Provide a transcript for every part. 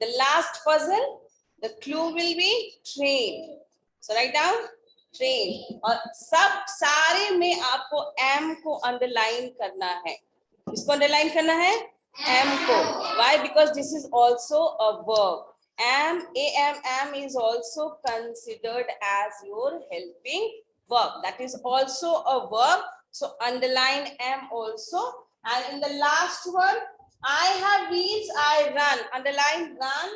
The last puzzle, the clue will be train. So write down train. और सब सारे में आपको M को underline करना है. किसको underline करना है? M को. Why? Because this is also a verb. am is also considered as your helping verb. That is also a verb. So underline am also. And in the last one, I have wheels, I run. Underline run,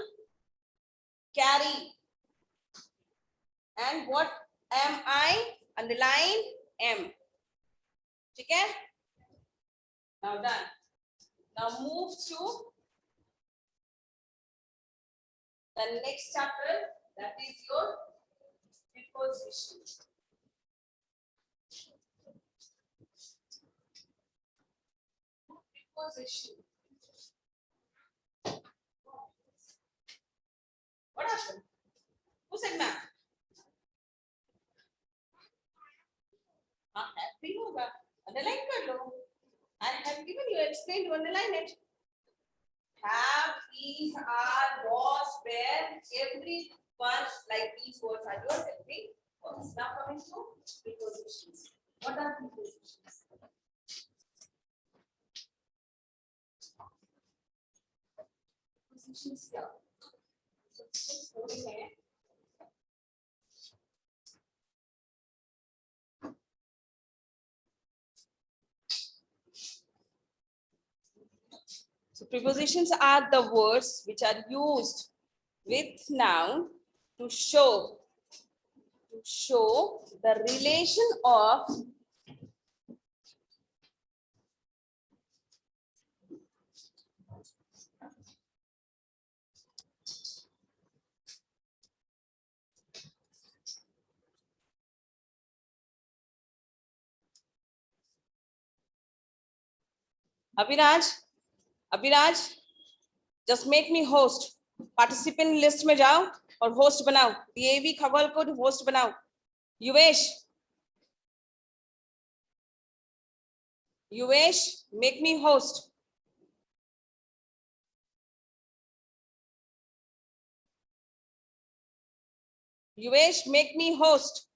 carry. And what am I? Underline am. Okay? Now done. Now move to the next chapter. That is your preposition. Preposition. What happened? Who said ma'am? हाँ happy होगा underline कर लो I have given you explain to underline it. Have, is, are, was, where, every one like these words are your helping words. Now coming to prepositions. What are prepositions? Prepositions here. Prepositions होती हैं. So prepositions are the words which are used with noun to show the relation of Abhiraj just make me host. Participant list में जाओ और host बनाओ. DAV खगोल को host बनाओ. युवेश make me host. युवेश make me host.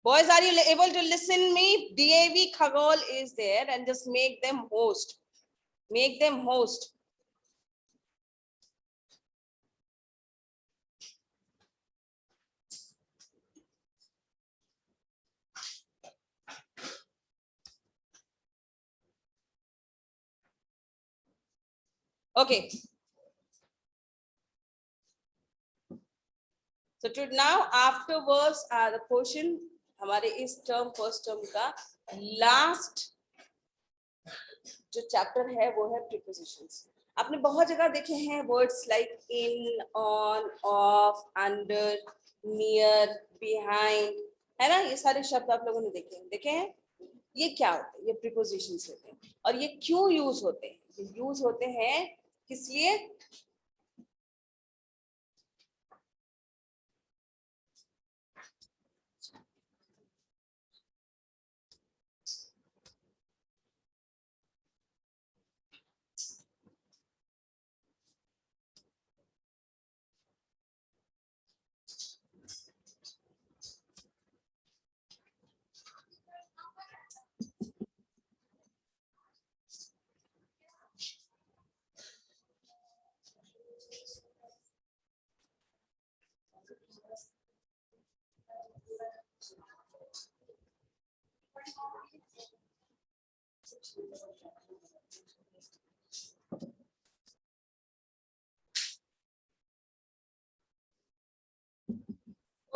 Boys, are you able to listen me? DAV Khagol is there and just make them host. Make them host. Okay. So to now afterwards the portion हमारे इस term first term का last जो chapter है वो है prepositions. आपने बहुत जगह देखे हैं words like in, on, off, under, near, behind, है ना? ये सारे शब्द आप लोगों ने देखे हैं? ये क्या होते हैं? ये prepositions होते हैं. और ये क्यों यूज होते हैं? ये यूज होते हैं किस लिए?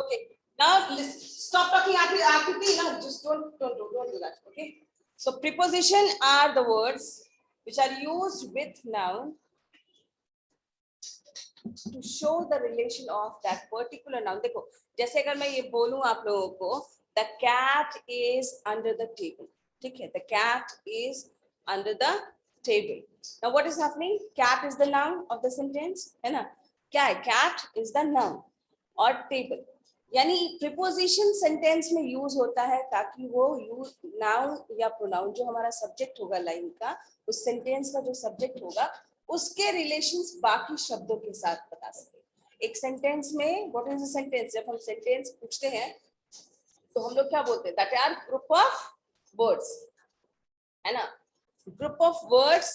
Okay, now stop talking. Just don't do that. Okay. So preposition are the words which are used with noun to show the relation of that particular noun. देखो, जैसे अगर मैं ये बोलूं आप लोगों को, the cat is under the table. ठीक है, the cat is under the table. Now what is happening? Cat is the noun of the sentence, है ना? क्या है? Cat is the noun or table. यानी प्रिपोजिशन सेंटेंस में use होता है ताकि वो यूज नाउन या प्रोनाउन जो हमारा सब्जेक्ट होगा लाइन का, उस सेंटेंस का जो सब्जेक्ट होगा उसके रिलेशंस बाकी शब्दों के साथ बता सके। एक सेंटेंस में व्हाट इज अ सेंटेंस, जब हम सेंटेंस पूछते हैं तो हम लोग क्या बोलते हैं, that are group of words, है ना, ग्रुप ऑफ वर्ड्स।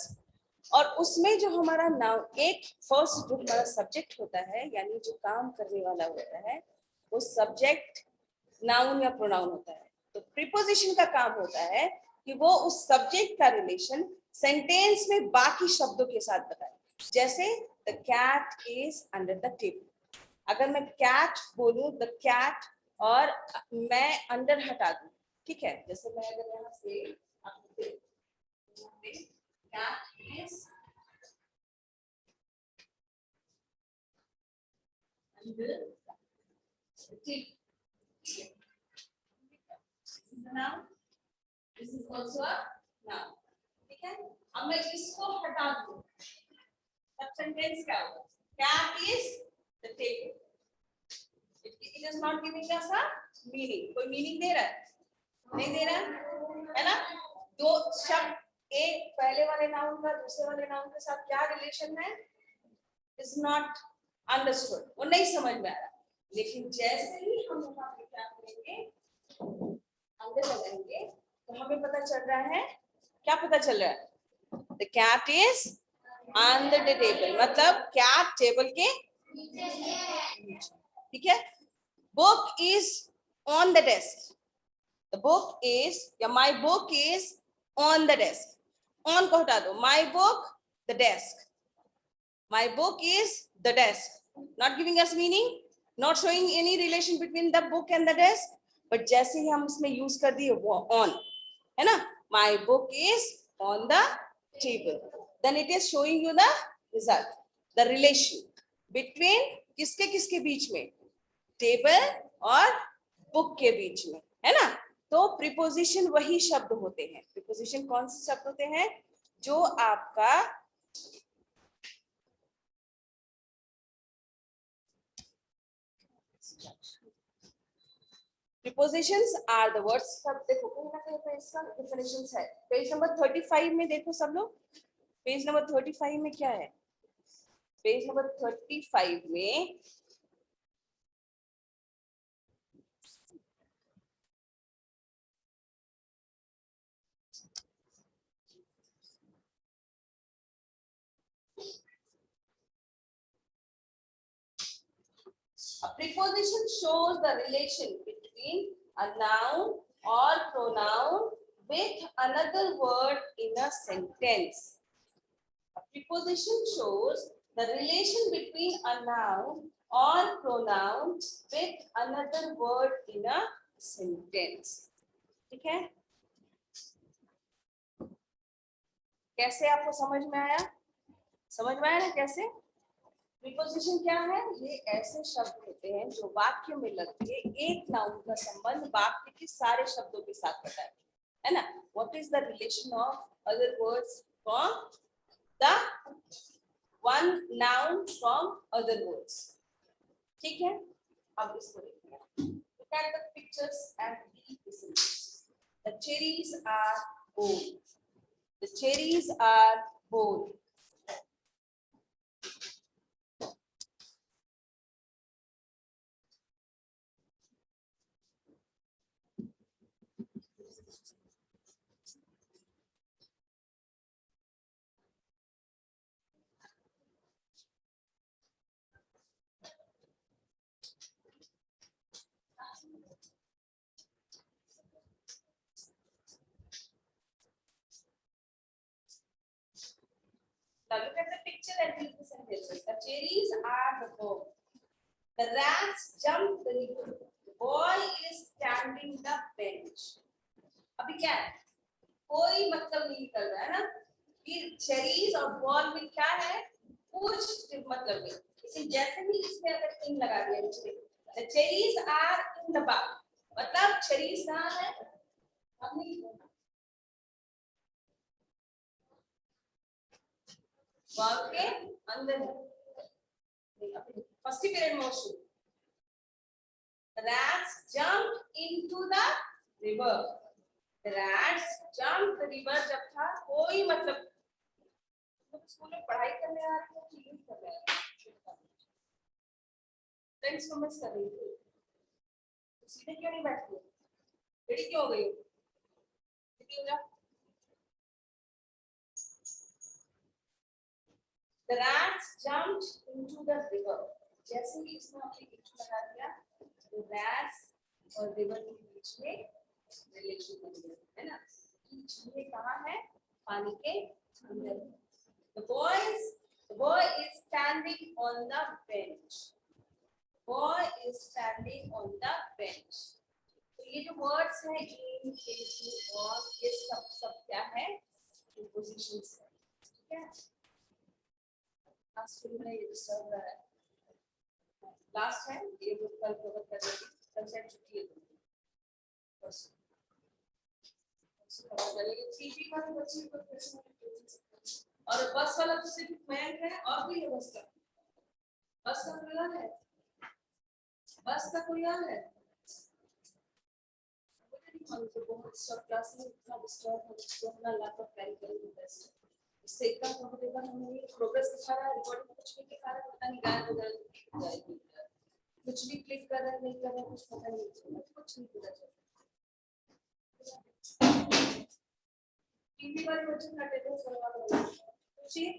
और उसमें जो हमारा नाउन, एक फर्स्ट जो हमारा सब्जेक्ट होता है यानी जो काम करने वाला होता है वो सब्जेक्ट नाउन या प्रोनाउन होता है। तो प्रीपोजिशन का काम होता है कि वो उस सब्जेक्ट का रिलेशन सेंटेंस में बाकी शब्दों के साथ बताए। जैसे the cat is under the table, अगर मैं कैट बोलूं द कैट और मैं अंडर हटा दूं, ठीक है, जैसे मैं अगर यहाँ से cat is under the table, noun, this is also a noun, ठीक है। अब मैं इसको हटा दूं तब सेंटेंस क्या होगा, cat is the table, it is not giving us a meaning, कोई मीनिंग दे रहा है, नहीं दे रहा है ना। दो शब्द, एक पहले वाले नाउन का दूसरे वाले नाउन के साथ क्या रिलेशन है, इज नॉट अंडरस्टूड, वो नहीं समझ में आ रहा। लेकिन जैसे ही हम वहां पे क्या करेंगे, अंदर लगाएंगे, तो हमें पता चल रहा है, क्या पता चल रहा है, the cat is under the table, मतलब कैट टेबल के, ठीक है। Book is on the desk, the book is या my book is on the desk, on को हटा दो, my book the desk, my book is the desk, not giving us meaning, not showing any relation between the book and the desk, but जैसे ही हम इसमें use कर दिए वो on, है ना, my book is on the table, then it is showing you the result, the relation between किसके किसके बीच में, टेबल और बुक के बीच में, है ना। तो प्रीपोजिशन वही शब्द होते हैं, प्रीपोजिशन कौन से शब्द होते हैं, जो आपका Prepositions are the words, सब देखो कहीं ना कहीं पे इसका डिफिनेशंस है। पेज नंबर 35 में देखो सब लोग, पेज नंबर 35 में क्या है, पेज नंबर 35 में a preposition shows the relation between a noun or pronoun with another word in a sentence. A preposition shows the relation between a noun or pronoun with another word in a sentence. ठीक है, कैसे आपको समझ में आया, समझ में आया ना कैसे। प्रीपोजिशन क्या है, ये ऐसे शब्द होते हैं जो वाक्य में लगके एक नाउन का संबंध वाक्य के सारे शब्दों के साथ बताए, है ना। What is the relation of other words from the one noun from other words, ठीक है। अब इसको देखिए, look at the pictures and read the sentences. The cherries are bold, the cherries are bold. Now look at the picture and read the sentences. The cherries are the bold. The rats jump the river. The boy is standing the bench. अभी क्या है, कोई मतलब नहीं निकल रहा है ना कि चेरीज और बॉल में क्या है, कुछ मतलब नहीं। लेकिन जैसे ही इसमें अगर इन लगा दिया, the cherries are in the bowl, मतलब चेरीज कहाँ है, अपनी बॉल के अंदर है। First period motion, the rats jumped into the river. The rats jumped the river जब था कोई मतलब स्कूल में पढ़ाई करने आ रहे थे कि यूज कर रहे हैं फ्रेंड्स को मिस कर रही थी तो सीधे क्यों नहीं बैठती रेडी क्यों हो गई कितनी हो जा The rats jumped into the river. जैसे ही इसमें हमने किचू लगा दिया तो rats और river के बीच में रिलेशन बन गया है ना ये कहाँ है पानी के अंदर the boy is standing on the bench boy is standing on the bench तो ये जो words हैं in into और ये सब क्या है prepositions है ठीक है लास्ट में ये डिस्टर्ब रहा है लास्ट है ये जो कल कवर कर रही थी कल से छुट्टी है बस चलेगी सीधी वाले बच्चे को क्वेश्चन और बस वाला तो सिर्फ मैन है और भी है बस का कोई याद है बस का कोई याद है मुझे तो बहुत सब क्लास में इतना डिस्टर्ब हो इतना लैक ऑफ क्लैरिटी है बेस्ट इससे इतना कंफर्टेबल हमें ये प्रोग्रेस दिखा रहा है रिकॉर्डिंग कुछ भी दिखा रहा है पता नहीं गायब हो जाएगी कुछ भी क्लिक कर रहे हैं नहीं कर रहे हैं कुछ पता नहीं चल रहा कुछ नहीं पता चल टीवी वाले बच्चे का अटेंडेंस करवा दो खुशी है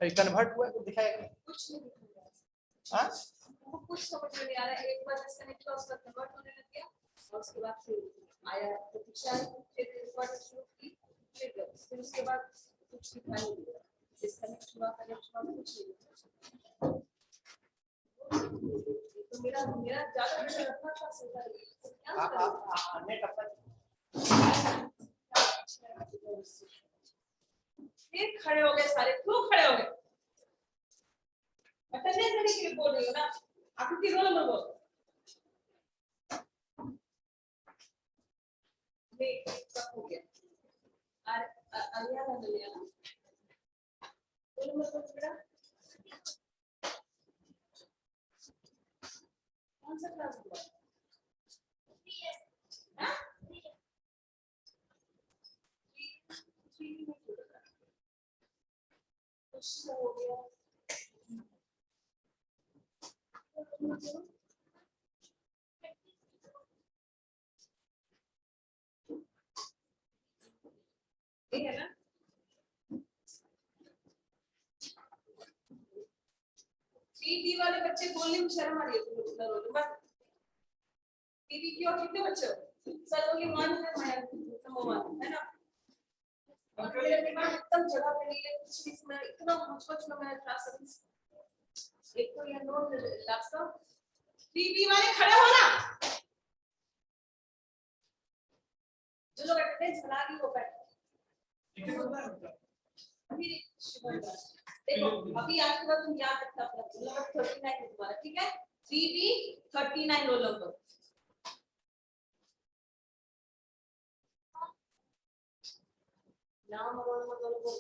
कन्वर्ट हुआ तो दिखाएगा कुछ नहीं दिख रहा हां वो कुछ समझ में नहीं आ रहा है एक बार डिस्कनेक्ट हुआ उसका कन्वर्ट होने लग गया और उसके बाद फिर आया प्रतीक्षा फिर रिकॉर्ड शुरू की फिर उसके बाद कुछ दिखाई नहीं दिया डिस्कनेक्ट हुआ कुछ नहीं तो मेरा ज्यादा बेटर रखना था सीधा नेट अपन फिर खड़े हो गए सारे क्यों खड़े हो गए अटेंडेंस देने के लिए बोल रही हो ना आपकी रोल नंबर बोल हो गया अलिया ना लिया ना रोल नंबर बेटा कौन सा क्लास हुआ हां कुछ हो गया ठीक है ना टीवी वाले बच्चे बोलने में शर्म आ रही है तुम रोल नंबर टीवी की और कितने बच्चे हो सर ओनली वन है मैं नंबर 1 है ना और मेरे दिमाग एकदम जगह पे नहीं है कुछ भी मैं इतना मुझको में मैं क्लास सर्विस एक तो ये नोट लास्ट का टीवी वाले खड़े हो ना जो लोग अटेंडेंस बना ली वो बैठ अभी देखो अभी आपके बाद तुम याद रखना अपना रोल नंबर 39 है तुम्हारा ठीक है 3B39 रोल नंबर नाम और रोल नंबर बोलो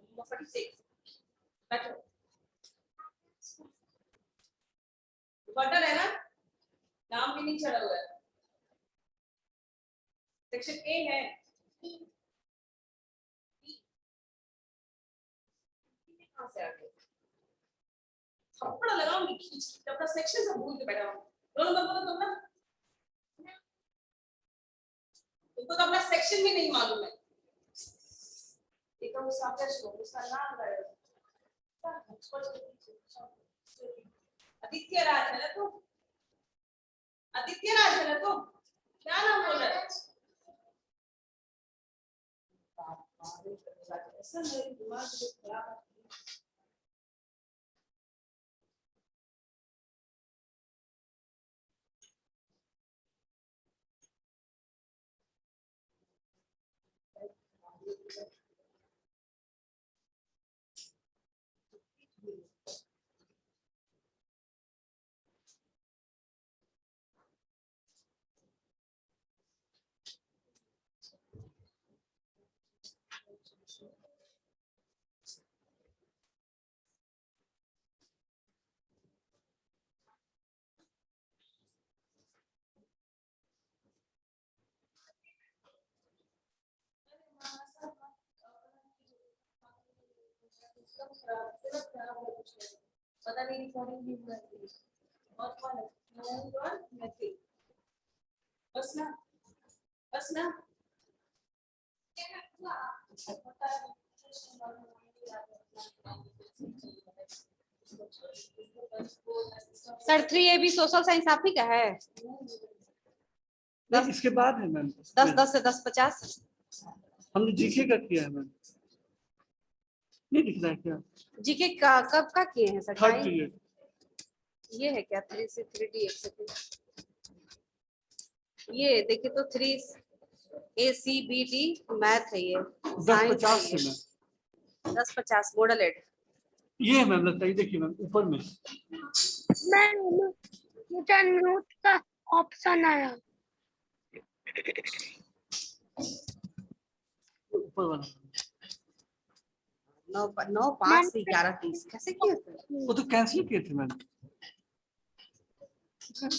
नंबर 46 बैठो बटन है ना नाम भी नहीं चढ़ा हुआ है सेक्शन ए है कहां से आ गए थप्पड़ लगाऊंगी खींच के अपना सेक्शन सब भूल के बैठा हूं रोल नंबर बोलो तुम ना तुमको तो अपना सेक्शन भी नहीं मालूम है एक तो सब्जेक्ट को उसका नाम है आदित्य राज है ना तुम आदित्य राज है ना तुम क्या नाम बोल रहे हो ऐसा मेरे दिमाग में खराब है पता नहीं रिकॉर्डिंग भी हुआ है और कौन है नथिंग बस ना सर 3AB सोशल साइंस आप ही का है? नहीं, इसके बाद है मैम। 10 से 10-50 हमने जीके का किया है मैम। नहीं दिख रहा है क्या? जीके का कब का किए हैं सर? Third time period. ये है क्या 3 से 3D? एक सेकंड, ये देखिए तो 3ACBD मैथ है, ये 10:50 से मैम। 10-50 model add. ये है मैम, लगता है, ये देखिए मैम ऊपर में। मैम मुझे नोट का ऑप्शन आया। ऊपर वाला 9-5 से 11-30 कैसे किए थे? वो तो कैंसिल किए थे मैम।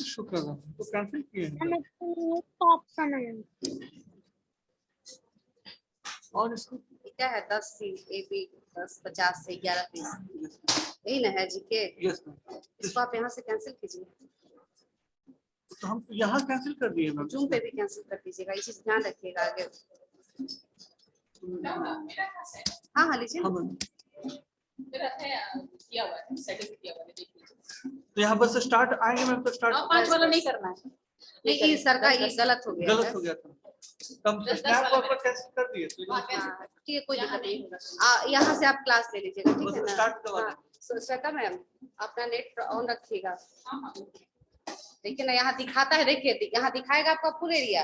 शुक्र है, तो कैंसिल किए हैं। मैम नोट का ऑप्शन आया। और इसको क्या है 10CAB 10-50 से 11-30 यही ना है जीके? Yes ma'am. इसको आप यहाँ से कैंसिल कीजिए, तो हम यहाँ कैंसिल कर दिए मैम। जूम पे भी कैंसिल कर दीजिएगा, ये चीज ध्यान रखिएगा आगे। हाँ हाँ लीजिए। हाँ मैम। तो यहाँ बस स्टार्ट आएंगे मैम, तो स्टार्ट 5 वाला नहीं करना है, नहीं सर का ये गलत हो गया गलत है। हो गया था। हम स्नैप पर कैंसिल कर दिए तो हाँ, ठीक है, कोई दिक्कत नहीं होगा। यहाँ से आप क्लास ले लीजिएगा, ठीक है बस ना? स्टार्ट करवा हाँ, श्वेता मैम अपना नेट ऑन रखिएगा। देखिए ना यहाँ दिखाता है, देखिए यहाँ दिखाएगा आपका फुल एरिया।